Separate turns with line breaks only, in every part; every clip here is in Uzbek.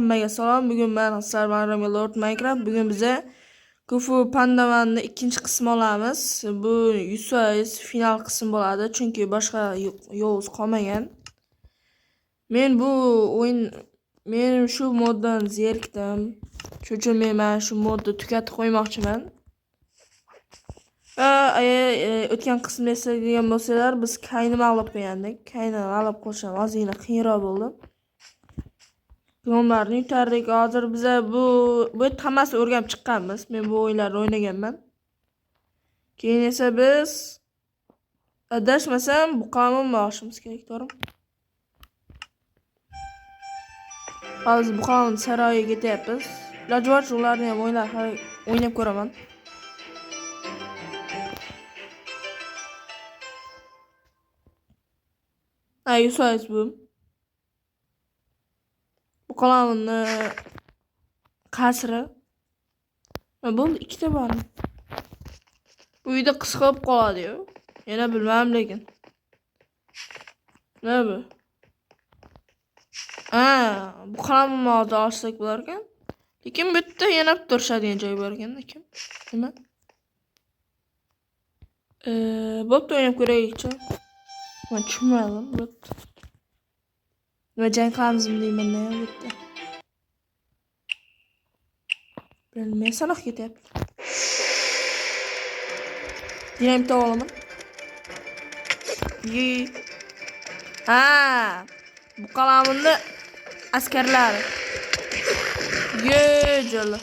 Hammaga salom. Bugun men Sarvaram Lord Minecraft. Bugun bize Kufu Pandaman'ın ikinci kısmı olamiz. Bu 100% final kısım bo'ladi, chunki boshqa yo'l qolmagan. Men shu moddan zerikdim. Shuning uchun men shu modni tugatib qo'ymoqchiman. O'tgan qismda eslaydigan bo'lsalar, biz Kayni mag'lub qo'ygandik. Kayni mag'lub qilishim ozgina qiyinroq bo'ldi. Klonlarni yutardik. Hozir biza bu hammasi o'rganib chiqqanmiz. Men bu o'yinlarni o'ynaganman. Keyin esa biz adashmasam bu qonunni olishimiz kerak, to'g'rimi? Hozir bu qonun saroyiga ketyapmiz. Lojvot ularni ham o'ynab ko'raman. Yusuf bu. Bu qonunni qasri. Bu ikkita bor. Bu uyda qisqa bo'lib qoladi-yu. Yana bilmam lekin. Ne bu? Bu qonunni hozir olsak bo'lar ekan. Lekin bu yerda yana turishadigan joy bor ekan, lekin. Nima? Bo'pti, o'ynab ko'raylikchi. Men tushunmadim. Bo'pti. Nima jang qilamizmi deyman men bu yerda. Bilmay sanoq ketyapti. Dinamit olaman. Bu qalamimni askarlari. Jala.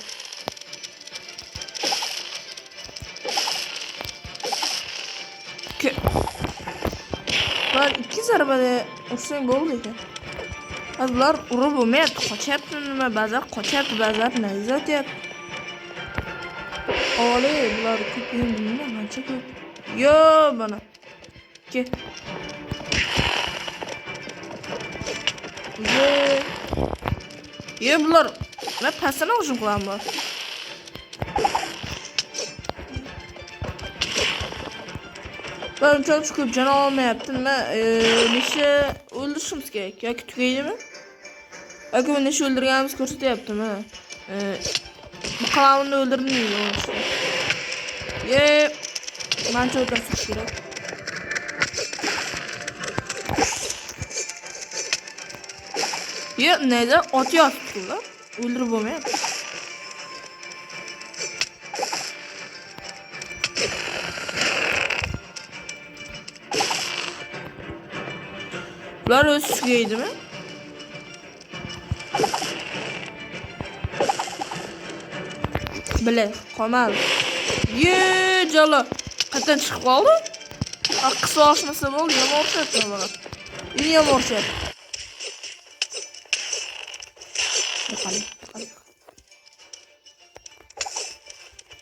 Bular ikki zarbada ursang bo'ldi ekan. Bular urib bo'lmayapti, qochyapti nima, ba'zan qochyapti, ba'zan nazatyapti. Oley, bular ko'payib bilmayman, ancha ko'p. Yo, bana. Ke. Ye bular. Men pasana hujum qilaman. Ben çok çıkıp can olmayaptım. Neşe öldürüşümüz gerek. Ya tugaydi mi? Belki ben neşe öldürgenimiz ko'rsatyaptimi ha. Bu qalamini öldürdüm deydi onu işte. Ben çok öldürüş kerak. Neydi? Ot yaptılar. Öldürüp olmayapti. Bular o'z tugaydimi? Bile, qolmadi. Jala. Qayerdan chiqib qoldi? Qisqa olishmasa bo'ldi, yomon urishyapti bana. Meni yomon urishyapti.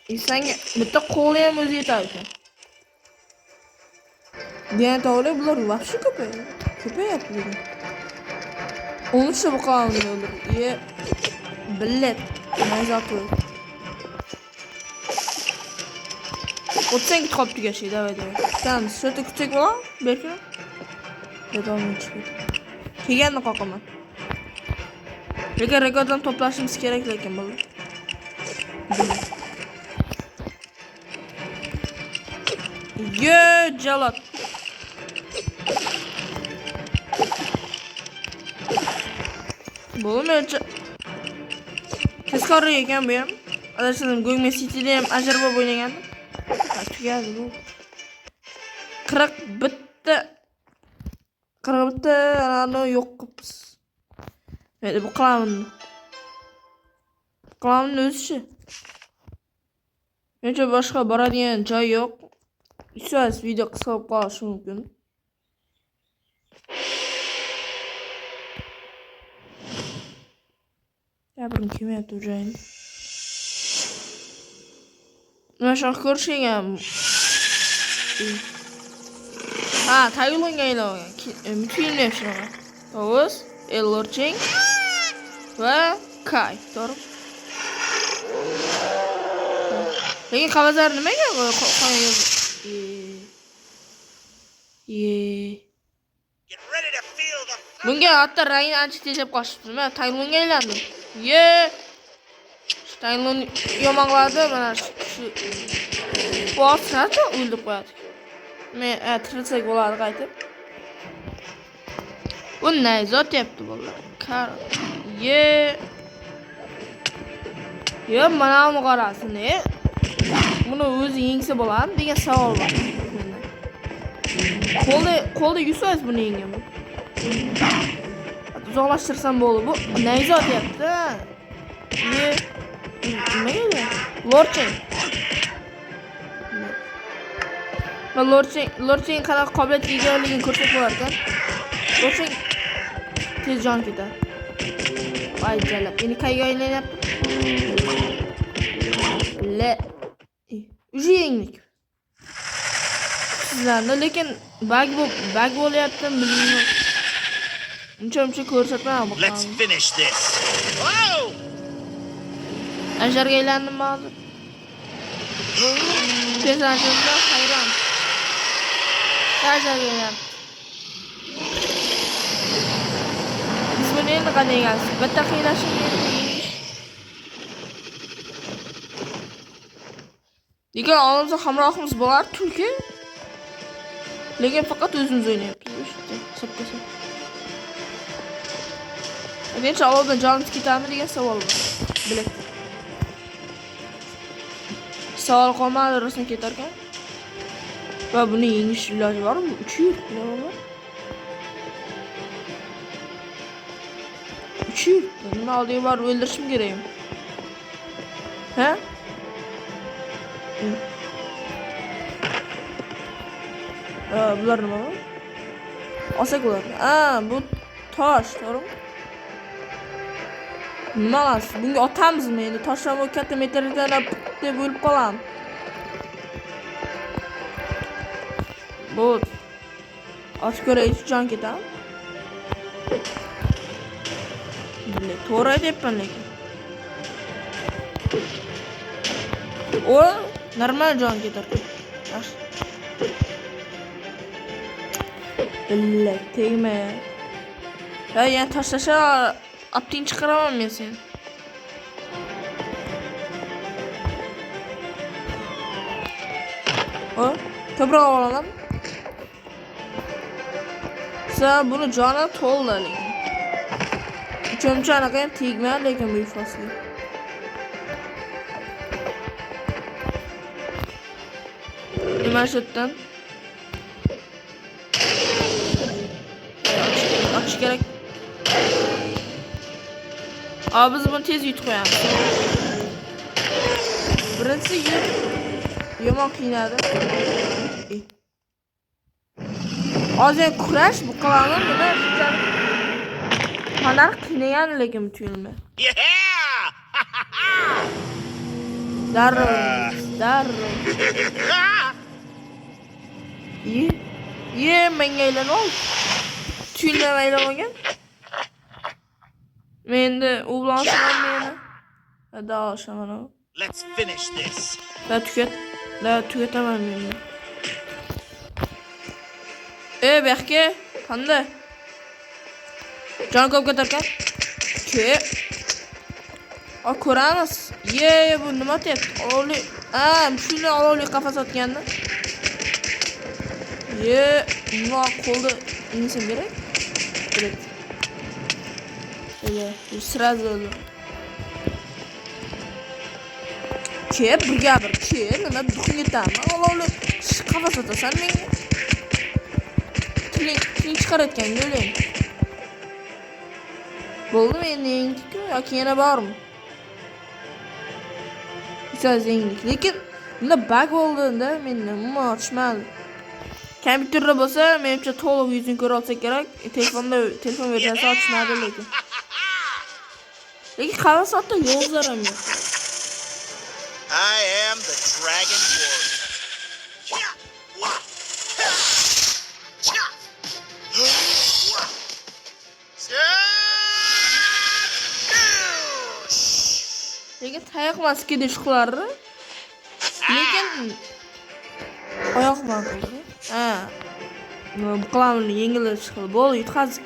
İnsanga bitta qo'li ham o'zi yetar ekan. Degan to'g'ri, bular vahshiy ko'payapti degan. Onu şu bu qonunni o'ldirdi. Billet. Mazaqu. O'tsang qolib tugashi, davay. Tamam, shuta kuchak bo'la, berkin. Dedaning chiqdi. Kelganni qoqaman. Lekin rekorddan to'plashimiz kerak lekin bu. Jalat. Bo'lmaydi. Tezkor ekan bu ham. Adashdim, Go'ngme City'da ham ajarba o'ynagandim. Tugadi bu. 40 bitta ana yo'q qilibsiz. Bu qalamni o'zishi. Mencha boshqa boradigan joy yo'q. Ishsiz video qisqa bo'lib qolishi mumkin. Gapirib kelmayapti u joyni. Nima shaq ko'rishgan? Tayilonga aylangan. Multfilmlar shunaqa. Tovus, Elorching va Kay, to'g'ri? Lekin qavazlar nimaga qo'ygan? Bunga hatto rangni ancha tejab qochibdi. Men Tayilonga aylandim. Ye. Staylon yomonladi mana shu. Bu otsa o'ldirib qo'yadi. Men tirilsak bo'ladi qaytib. Bu nayzot yaptı vallahi. Kar. Ye. Ye mana uni qarasi ne? Buni o'zi yengsa bo'ladi degan savol bor. Qo'lda 100% buni yengaman. Uzoqlashtirsam bo'ldi. Bu nayzot yaptı. Ye. Nimaga? Lorchen. Men Lorchen qanaqa qobiliyatga egaligini ko'rsatib bo'lar ekan. Lorchen tez jon ketadi. Voy jalab, meni qayga aylanyapti? Le. Уже yenglik. Sizlarni lekin bug bo'lyapti, bilmayman. Uncha ko'rsatmayman bu.
Let's finish this. Whoa!
Ajarga aylandim hozir. Tezlanishda hayron. Ajarga aylandim. Biz buni endi qanday egansiz? Bitta qiylashim kerak. Lekin oldimizda hamrohimiz bo'lar, tulki. Lekin faqat o'zimiz o'ynayapmiz. Hisobga. Endi oldin jonimiz ketadimi degan savol bor. Bilak. Savol qolmadi, rasman ketar ekan. Va buni yengish iloji bormi? Uchir, nima? Uchir. Nima oldiga borib o'ldirishim kerakmi? Ha? Bular nima? Olsak bo'ladi. Bu tosh, to'g'rimi? Nimalar? Bunga otamizmi endi? Toshlarni katta meteoritlardan deb o'lib qolamiz. Bu ochib ko'raylik, jon ketadi. To'g'ri aytyapman lekin. O, normal jon ketar. Yaxshi. Billah, tegma. Ha, yana tashlasa, aptin chiqaraman men seni. O, ko'proq olaman. Sen bunu joni to'ldi lekin. Uchinchi anaqa ham tegmaydi lekin bu iflosga. Nima shotdan? Ochish kerak. Biz buni tez yutib qo'yamiz. Birinchisi yomon qiynadi. Hozir kurash bu qilamiz, buni qanday qiynagan lekin tuyulma. Darrov. Ye menga aylanib. Tuyulma aylanmagan. Mende u bilan meni. Hadi olshaman.
Let's finish this.
Tugataman men. Berke, qanday? Jon ko'p ketarkan? Ko'ramiz. Bu nima deyapti? Olovli. Shuni olovli qafas otganda. Nima qo'lda insin kerak? Kerak. Сразу. Birga nima duxin yetaman. Olovli qafas otasan menga. Tiling chiqarayotgan o'ylayman. Bo'ldimi endi yenglik yoki yana bormi? Biroz yenglik. Lekin bunda bug bo'ldi-da, menda umuman ochmadi. Kompyuterda bo'lsa, menimcha to'liq yuzini ko'ra olsak kerak. Telefon versiyasi ochmadi lekin. Lekin qara soatda yo'qlar ham yo'q.
I am the Dragon Warrior.
Lekin tayoq maski deshqilari. Lekin oyoq bilan qildi. Bu qilamni yengil chiqdi. Bo'ldi, yutqazdik.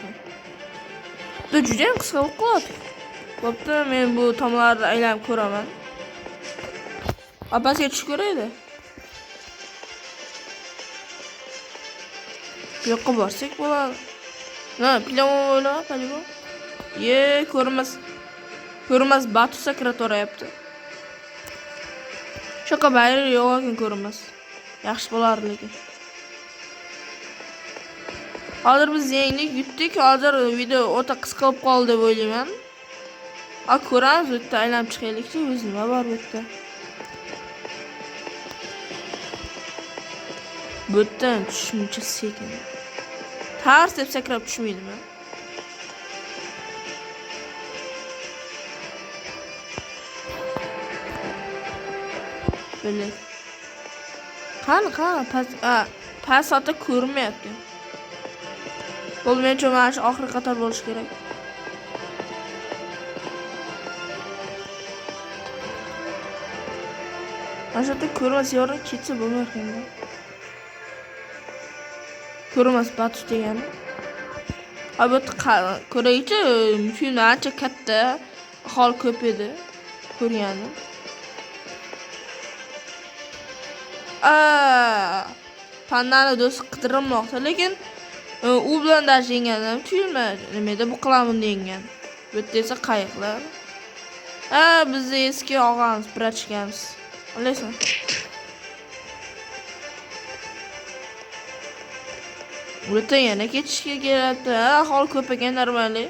Bu juda ham qisqa bo'lib qoldi. Bo'pti, men bu tomlarni aylanib ko'raman. Apasiga tushib ko'raydi. Bu yoqqa borsak bo'ladi. Ha, pilamon o'yla, pilamon. Ko'rmas. Ko'rmas batu sakrab o'rayapti. Shoqa bayri yo'q ekan ko'rmas. Yaxshi bo'lardi lekin. Hozir biz yenglik yutdik. Hozir video o'ta qisqa bo'lib qoldi deb o'ylayman. Ko'ramiz, bu yerda aylanib chiqaylik-chi, o'zi nima bor bu yerda? Bu yerdan tushuncha sekin. Tars deb sakrab tushmaydimi? Bilay. Qani, pasatda ko'rinmayapti. Bo'lmaycha mana shu oxirgi qator bo'lish kerak. Mana shu yerda ko'rmas yo'rin ketsa bo'lmay ekan. Ko'rmas batu degani. Albatta ko'raychi, filmda ancha katta, aholi ko'p edi. Ko'rganim. Pandani do'st qidirilmoqda, lekin u bilan dash yenganim tuyulma nimada bu qilamin degan. Bu yerda esa qayiqlar. Biz eski og'amiz birachganmiz. Bilasizmi? Bu yerda yana ketishga keladi. Aholi ko'p ekan normali.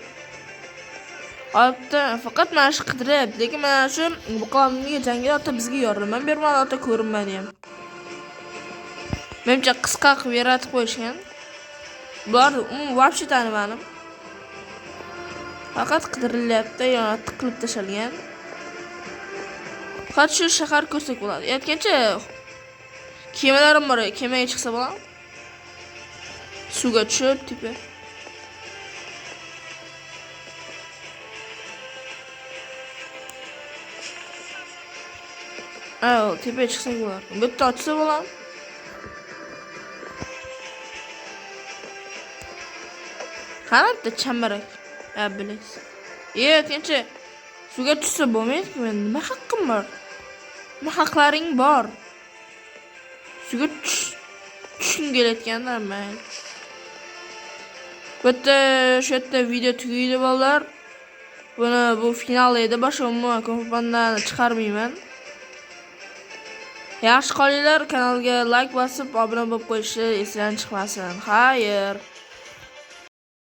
Albatta, faqat mana shu qidiryapti, lekin mana shu bu qilaminga jangga ota bizga yordam bermadi, ota ko'rinmadi ham. Menimcha qisqa qilib yaratib qo'yishgan. Bular вообще tanimadim. Faqat qidirilyapti, yana tiqilib tashalgan. Faqat shu shahar ko'rsak bo'ladi. Aytgancha kemalarim bor, kemaga chiqsa bo'ladi. Suvga tushib, tipi. Tepaga chiqsak bo'ladi. Bu yerda ochsa bo'ladi. Qanday chambarak? Bilaysiz. Aytgancha suvga tushsa bo'lmaydi-ku, men nima haqqim bor? Nima haqlaring bor? Suvga tushishim kelayotganda mayli. Bu yerda video tugaydi bolalar. Bu final edi, boshqa umuman kompaniyani chiqarmayman. Yaxshi qolinglar, kanalga like bosib, obuna bo'lib qo'yishni esdan chiqmasin. Xayr.